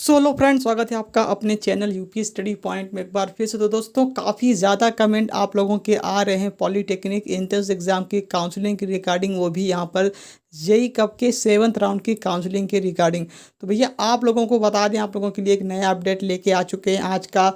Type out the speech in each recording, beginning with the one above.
Solo friend, स्वागत है आपका अपने चैनल यूपी स्टडी पॉइंट में एक बार फिर से। तो दोस्तों, काफ़ी ज़्यादा कमेंट आप लोगों के आ रहे हैं पॉलीटेक्निक एंट्रेंस एग्ज़ाम की काउंसलिंग की रिगार्डिंग, वो भी यहाँ पर जेई कब के 7th राउंड की काउंसलिंग के रिगार्डिंग। तो भैया आप लोगों को बता दें, आप लोगों के लिए एक नया अपडेट लेके आ चुके हैं। आज का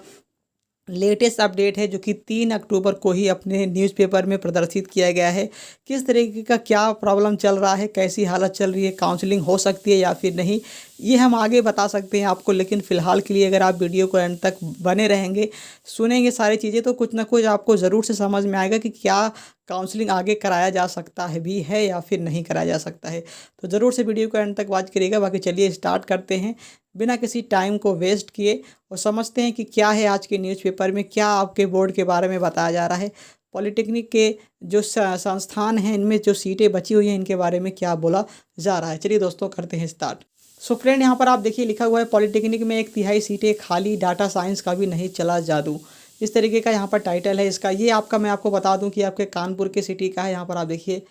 लेटेस्ट अपडेट है जो कि 3 अक्टूबर को ही अपने न्यूज़पेपर में प्रदर्शित किया गया है। किस तरीके का क्या प्रॉब्लम चल रहा है, कैसी हालत चल रही है, काउंसलिंग हो सकती है या फिर नहीं, ये हम आगे बता सकते हैं आपको। लेकिन फ़िलहाल के लिए अगर आप वीडियो को एंड तक बने रहेंगे, सुनेंगे सारी चीज़ें, तो कुछ ना कुछ आपको ज़रूर से समझ में आएगा कि क्या काउंसलिंग आगे कराया जा सकता है भी है या फिर नहीं कराया जा सकता है। तो ज़रूर से वीडियो को एंड तक वॉच करिएगा। बाकी चलिए स्टार्ट करते हैं बिना किसी टाइम को वेस्ट किए और समझते हैं कि क्या है आज के न्यूज़पेपर में, क्या आपके बोर्ड के बारे में बताया जा रहा है। पॉलिटेक्निक के जो संस्थान हैं, इनमें जो सीटें बची हुई हैं, इनके बारे में क्या बोला जा रहा है। चलिए दोस्तों, करते हैं स्टार्ट। सो फ्रेंड, यहाँ पर आप देखिए लिखा हुआ है पॉलिटेक्निक में 1/3 सीटें खाली, डाटा साइंस का भी नहीं चला जादू। इस तरीके का यहाँ पर टाइटल है इसका। ये आपका, मैं आपको बता दूं कि आपके कानपुर के सिटी का है। यहाँ पर आप देखिए,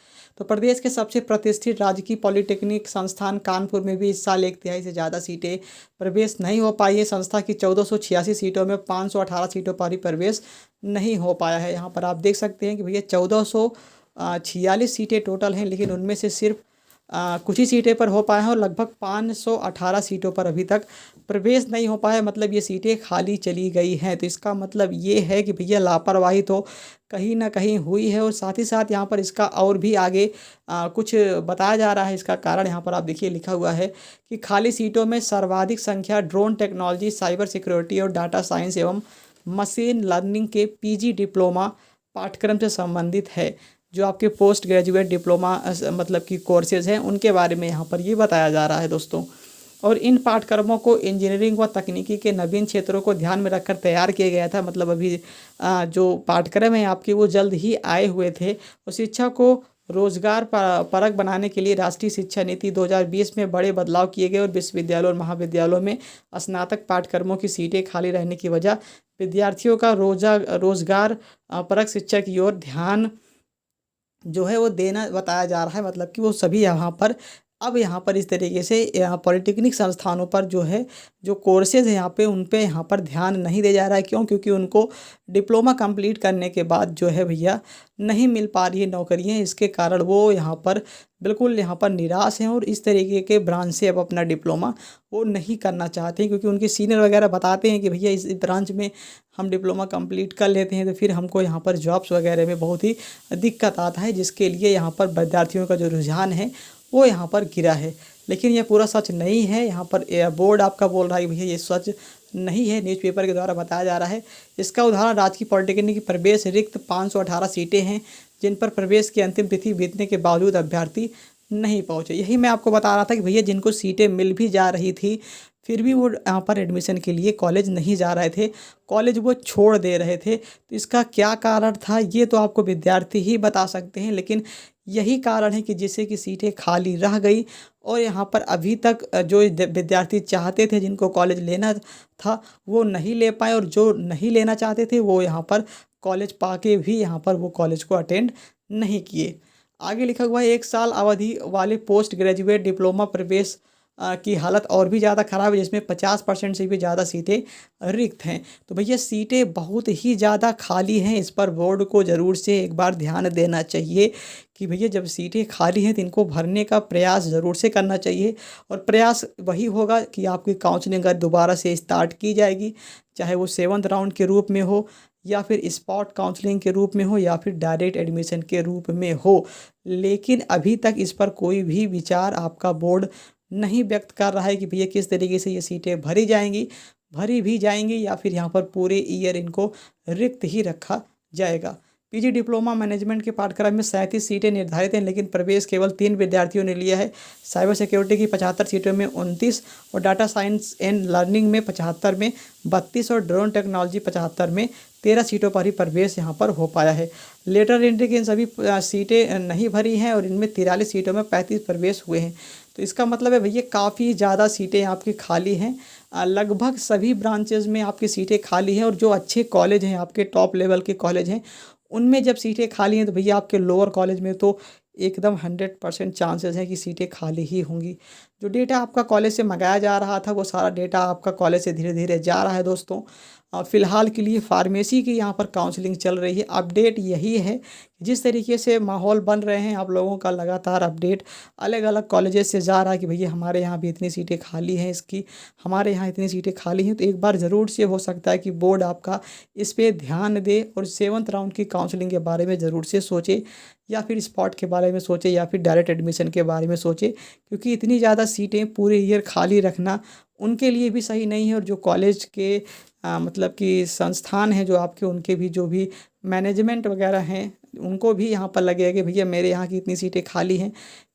तो प्रदेश के सबसे प्रतिष्ठित राजकीय पॉलिटेक्निक संस्थान कानपुर में भी इस साल 1/3 से ज़्यादा सीटें प्रवेश नहीं हो पाई है। संस्था की 1486 सीटों में 518 सीटों पर ही प्रवेश नहीं हो पाया है। यहाँ पर आप देख सकते हैं कि भैया 1446 सीटें टोटल हैं, लेकिन उनमें से सिर्फ कुछ ही सीटें पर हो पाए हैं और लगभग 518 सीटों पर अभी तक प्रवेश नहीं हो पाया। मतलब ये सीटें खाली चली गई हैं। तो इसका मतलब ये है कि भैया लापरवाही तो कहीं ना कहीं हुई है। और साथ ही साथ यहाँ पर इसका और भी आगे कुछ बताया जा रहा है। इसका कारण यहाँ पर आप देखिए लिखा हुआ है कि खाली सीटों में सर्वाधिक संख्या ड्रोन टेक्नोलॉजी, साइबर सिक्योरिटी और डाटा साइंस एवं मशीन लर्निंग के पीजी डिप्लोमा पाठ्यक्रम से संबंधित है। जो आपके पोस्ट ग्रेजुएट डिप्लोमा मतलब कि कोर्सेज़ हैं, उनके बारे में यहाँ पर ये बताया जा रहा है दोस्तों। और इन पाठ्यक्रमों को इंजीनियरिंग व तकनीकी के नवीन क्षेत्रों को ध्यान में रखकर तैयार किया गया था। मतलब अभी जो पाठ्यक्रम है आपके, वो जल्द ही आए हुए थे। और शिक्षा को रोजगार परक बनाने के लिए राष्ट्रीय शिक्षा नीति 2020 में बड़े बदलाव किए गए और विश्वविद्यालयों और महाविद्यालयों में स्नातक पाठ्यक्रमों की सीटें खाली रहने की वजह विद्यार्थियों का रोजगार परक शिक्षा की ओर ध्यान जो है वो देना बताया जा रहा है। मतलब कि वो सभी यहाँ पर, अब यहाँ पर इस तरीके से यहाँ पॉलिटेक्निक संस्थानों पर जो है, जो कोर्सेज़ हैं यहाँ पे, उन पे यहाँ पर ध्यान नहीं दिया जा रहा है। क्यों? क्योंकि उनको डिप्लोमा कंप्लीट करने के बाद जो है भैया नहीं मिल पा रही है नौकरियाँ। इसके कारण वो यहाँ पर बिल्कुल यहाँ पर निराश हैं और इस तरीके के ब्रांच से अब अपना डिप्लोमा वो नहीं करना चाहते हैं। क्योंकि उनके सीनियर वगैरह बताते हैं कि भैया इस ब्रांच में हम डिप्लोमा कंप्लीट कर लेते हैं तो फिर हमको यहाँ पर जॉब्स वगैरह में बहुत ही दिक्कत आता है, जिसके लिए यहाँ पर विद्यार्थियों का जो रुझान है वो यहाँ पर गिरा है। लेकिन यह पूरा सच नहीं है। यहाँ पर बोर्ड आपका बोल रहा है भैया ये सच नहीं है, न्यूज़पेपर के द्वारा बताया जा रहा है। इसका उदाहरण राजकीय पॉलिटेक्निक की प्रवेश रिक्त 518 सीटें हैं, जिन पर प्रवेश की अंतिम तिथि बीतने के बावजूद अभ्यर्थी नहीं पहुँचे। यही मैं आपको बता रहा था कि भैया जिनको सीटें मिल भी जा रही थी, फिर भी वो यहाँ पर एडमिशन के लिए कॉलेज नहीं जा रहे थे, कॉलेज वो छोड़ दे रहे थे। तो इसका क्या कारण था, ये तो आपको विद्यार्थी ही बता सकते हैं। लेकिन यही कारण है कि जिससे कि सीटें खाली रह गई और यहाँ पर अभी तक जो विद्यार्थी चाहते थे, जिनको कॉलेज लेना था, वो नहीं ले पाए, और जो नहीं लेना चाहते थे वो यहाँ पर कॉलेज पाके भी यहाँ पर वो कॉलेज को अटेंड नहीं किए। आगे लिखा हुआ है 1 साल अवधि वाले पोस्ट ग्रेजुएट डिप्लोमा प्रवेश की हालत और भी ज़्यादा ख़राब है, जिसमें 50% से भी ज़्यादा सीटें रिक्त हैं। तो भैया सीटें बहुत ही ज़्यादा खाली हैं। इस पर बोर्ड को ज़रूर से एक बार ध्यान देना चाहिए कि भैया जब सीटें खाली हैं तो इनको भरने का प्रयास ज़रूर से करना चाहिए। और प्रयास वही होगा कि आपकी काउंसलिंग अगर दोबारा से स्टार्ट की जाएगी, चाहे वो 7th राउंड के रूप में हो, या फिर स्पॉट काउंसलिंग के रूप में हो, या फिर डायरेक्ट एडमिशन के रूप में हो। लेकिन अभी तक इस पर कोई भी विचार आपका बोर्ड नहीं व्यक्त कर रहा है कि भैया किस तरीके से ये सीटें भरी जाएंगी, भरी भी जाएंगी, या फिर यहाँ पर पूरे ईयर इनको रिक्त ही रखा जाएगा। पीजी डिप्लोमा मैनेजमेंट के पाठ्यक्रम में 37 सीटें निर्धारित हैं, लेकिन प्रवेश केवल 3 विद्यार्थियों ने लिया है। साइबर सिक्योरिटी की 75 सीटों में 29, और डाटा साइंस एंड लर्निंग में 75 में 32, और ड्रोन टेक्नोलॉजी 75 में 13 सीटों पर ही प्रवेश यहाँ पर हो पाया है। लेटर एंट्री की इन सभी सीटें नहीं भरी हैं और इनमें 43 सीटों में 35 प्रवेश हुए हैं। तो इसका मतलब है भैया काफ़ी ज़्यादा सीटें आपकी खाली हैं। लगभग सभी ब्रांचेज़ में आपकी सीटें खाली हैं, और जो अच्छे कॉलेज हैं, आपके टॉप लेवल के कॉलेज हैं, उनमें जब सीटें खाली हैं तो भैया आपके लोअर कॉलेज में तो एकदम 100% चांसेस हैं कि सीटें खाली ही होंगी। जो डेटा आपका कॉलेज से मंगाया जा रहा था वो सारा डेटा आपका कॉलेज से धीरे धीरे जा रहा है दोस्तों। फ़िलहाल के लिए फार्मेसी की यहाँ पर काउंसलिंग चल रही है। अपडेट यही है, जिस तरीके से माहौल बन रहे हैं आप लोगों का लगातार अपडेट अलग अलग कॉलेजेस से जा रहा है कि भैया हमारे यहाँ भी इतनी सीटें खाली हैं, इसकी हमारे यहाँ इतनी सीटें खाली हैं। तो एक बार ज़रूर से हो सकता है कि बोर्ड आपका इस पे ध्यान दे और 7th राउंड की काउंसलिंग के बारे में ज़रूर से सोचे, या फिर स्पॉट के बारे में सोचे, या फिर डायरेक्ट एडमिशन के बारे में सोचे। क्योंकि इतनी ज़्यादा सीटें पूरे ईयर खाली रखना उनके लिए भी सही नहीं है, और जो कॉलेज के मतलब कि संस्थान हैं जो आपके, उनके भी जो भी मैनेजमेंट वगैरह हैं उनको भी यहाँ पर लगेगा कि भैया मेरे यहाँ की इतनी सीटें खाली हैं,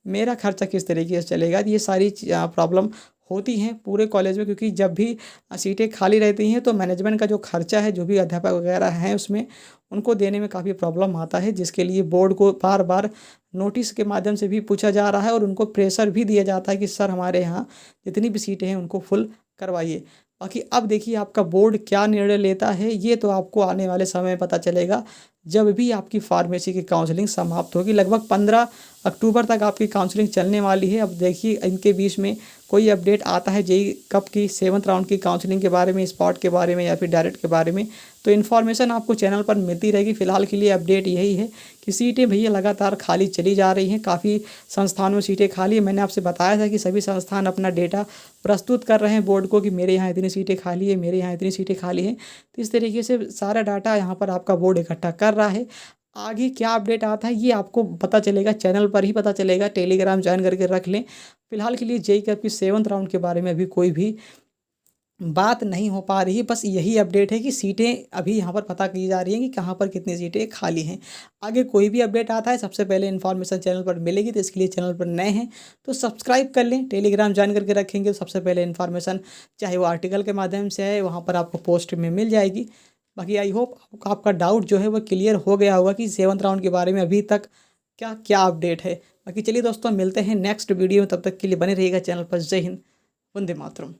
मेरा खर्चा किस तरीके से चलेगा। ये सारी प्रॉब्लम होती हैं पूरे कॉलेज में, क्योंकि जब भी सीटें खाली रहती हैं तो मैनेजमेंट का जो खर्चा है, जो भी अध्यापक वगैरह हैं उसमें उनको देने में काफ़ी प्रॉब्लम आता है, जिसके लिए बोर्ड को बार बार नोटिस के माध्यम से भी पूछा जा रहा है और उनको प्रेशर भी दिया जाता है कि सर हमारे यहाँ जितनी भी सीटें हैं उनको फुल करवाइए। बाकी अब देखिए आपका बोर्ड क्या निर्णय लेता है, ये तो आपको आने वाले समय में पता चलेगा जब भी आपकी फार्मेसी की काउंसलिंग समाप्त होगी। लगभग 15 अक्टूबर तक आपकी काउंसलिंग चलने वाली है। अब देखिए इनके बीच में कोई अपडेट आता है जेई कब की 7th राउंड की काउंसलिंग के बारे में, स्पॉट के बारे में, या फिर डायरेक्ट के बारे में, तो इन्फॉर्मेशन आपको चैनल पर मिलती रहेगी। फिलहाल के लिए अपडेट यही है कि सीटें भैया लगातार खाली चली जा रही हैं। काफ़ी संस्थानों में सीटें खाली हैं। मैंने आपसे बताया था कि सभी संस्थान अपना डेटा प्रस्तुत कर रहे हैं बोर्ड को कि मेरे यहाँ इतनी सीटें खाली है, मेरे यहाँ इतनी सीटें खाली हैं। तो इस तरीके से सारा डाटा यहाँ पर आपका बोर्ड इकट्ठा कर रहा है। आगे क्या अपडेट आता है ये आपको पता चलेगा, चैनल पर ही पता चलेगा। टेलीग्राम ज्वाइन करके रख लें। फिलहाल के लिए जेईई की 7th राउंड के बारे में अभी कोई भी बात नहीं हो पा रही है। बस यही अपडेट है कि सीटें अभी यहाँ पर पता की जा रही हैं कि कहाँ पर कितनी सीटें खाली हैं। आगे कोई भी अपडेट आता है सबसे पहले इन्फॉर्मेशन चैनल पर मिलेगी, तो इसके लिए चैनल पर नए हैं तो सब्सक्राइब कर लें। टेलीग्राम ज्वाइन करके रखेंगे तो सबसे पहले इन्फॉर्मेशन चाहे वो आर्टिकल के माध्यम से है, वहाँ पर आपको पोस्ट में मिल जाएगी। बाकी आई होप आपका डाउट जो है वो क्लियर हो गया होगा कि 7th राउंड के बारे में अभी तक क्या क्या अपडेट है। बाकी चलिए दोस्तों मिलते हैं नेक्स्ट वीडियो में, तब तक के लिए बने रहिएगा चैनल पर। जय हिंद, वंदे मातरम।